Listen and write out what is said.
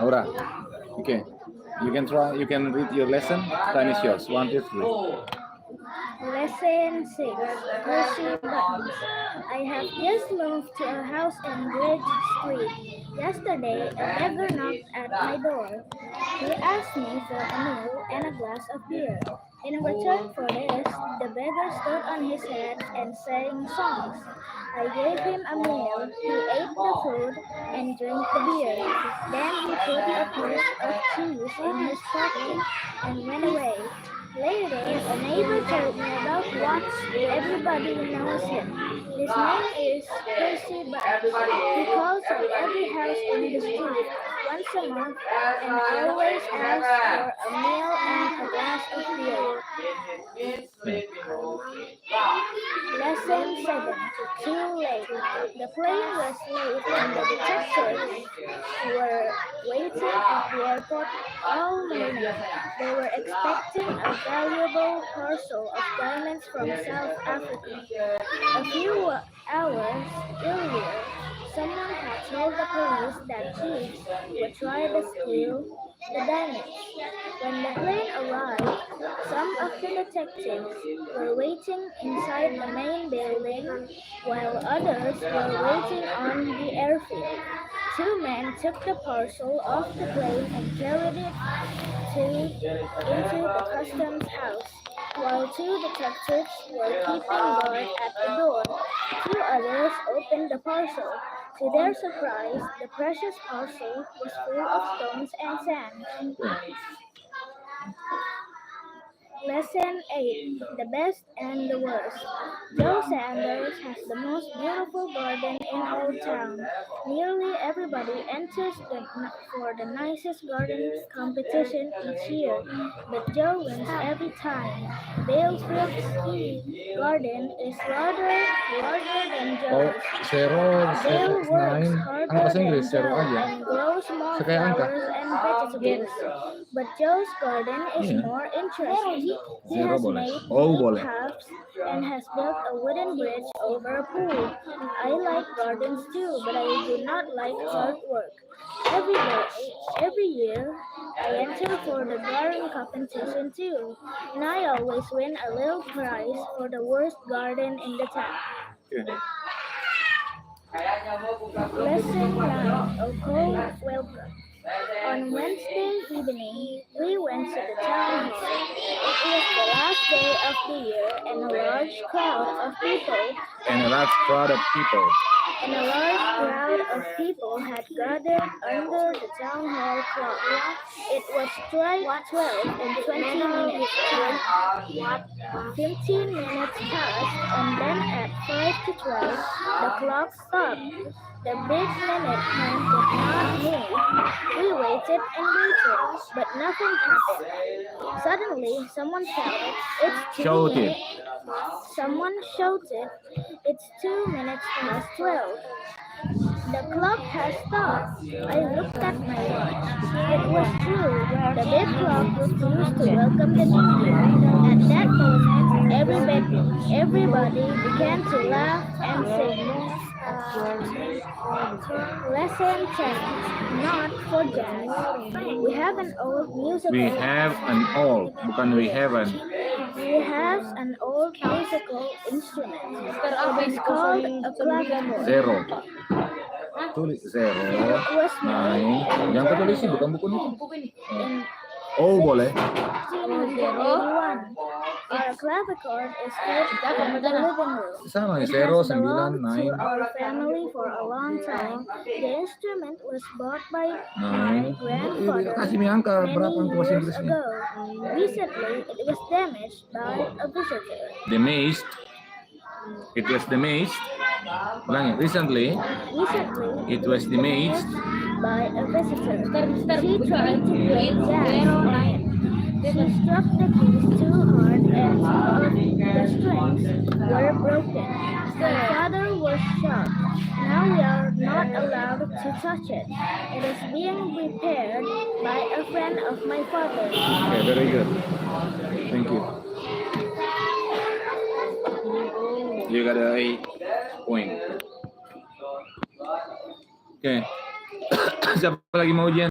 Aura. Okay. You can try. You can read your lesson. Time is yours. 1, 2, 3. Lesson 6. Pussy Buttons. I have just moved to a house in Bridge Street. Yesterday, a beggar knocked at my door. He asked me for a meal and a glass of beer. In return for this, the beggar stood on his head and sang songs. I gave him a meal, he ate the food and drank the beer. Then he put a piece of cheese in his pocket and went away. Later, a neighbor told me about him. Everybody knows him. His name is Percy Butt. He calls at every house in the street once a month and always asks for a meal and a glass of beer. Lesson 7. Too late. The plane was late and the detectives were waiting at the airport all morning. They were expecting a valuable parcel of diamonds from South Africa. A few hours earlier, someone had told the police that thieves would try to steal the diamonds. When the plane arrived, some of the detectives were waiting inside the main building while others were waiting on the airfield. Two men took the parcel off the plane and carried it into the customs house, while two detectives were keeping guard at the door. Two others opened the parcel. To their surprise, the precious parcel was full of stones and sand. Lesson 8. The Best and the Worst. Joe Sanders has the most beautiful garden in Old Town. Nearly everybody enters for the nicest garden competition each year, but Joe wins every time. Balefield's garden is larger than Oh, Joe's. zero, Bale it's works 9. harder Ano bahasa than Inggris? Zero Joe aja. and grows more Sekaya angka. flowers and vegetables. But Joe's garden is Iya. more interesting. He Zero has boleh. made Oh, deep boleh. paths and has built a wooden bridge over a pool. I like gardens too, but I do not like hard work. Every year, I enter for the garden competition too, and I always win a little prize for the worst garden in the town. Okay. Lesson 9. A cold welcome. On Wednesday evening, we went to the town hall. It was the last day of the year, and a large crowd of people had gathered under the town hall clock. It was strike 12 in 20 minutes. 15 minutes passed, and then at 5 to 12, the clock stopped. The big minute hand did not move. We waited and waited, but nothing happened. Suddenly, someone shouted, "It's 2 minutes past 12. The clock has stopped." I looked at my watch. It was true. The big clock refused to welcome the new year. At that moment, everybody began to laugh and sing. Lesson 10. Not for jazz. We have an old musical. We have an old, bukan we haven't. We have an old musical instrument. It is called a clavichord. Zero. Tulis zero, It was made 9. Yang kau tulis sih bukan buku ini. in Oh, boleh. 1681. Our clavichord is kept in the living room. Sama nih, It zero, has 9, belonged to 9. our family for a long time. The instrument was bought by my 9. grandfather Kasih mi angka berapa many angka bahasa years Inggrisnya? ago. Recently, it was damaged by a visitor. Damaged. It was damaged. Ulangi. Recently, it was damaged by a visitor. She tried to play jazz on it. She struck the keys too hard and some of the strings were broken. My father was shocked. Now we are not allowed to touch it. It is being repaired by a friend of my father. Okay, very good. Thank you. You got a 8 point. Okay. Siapa lagi mau ujian?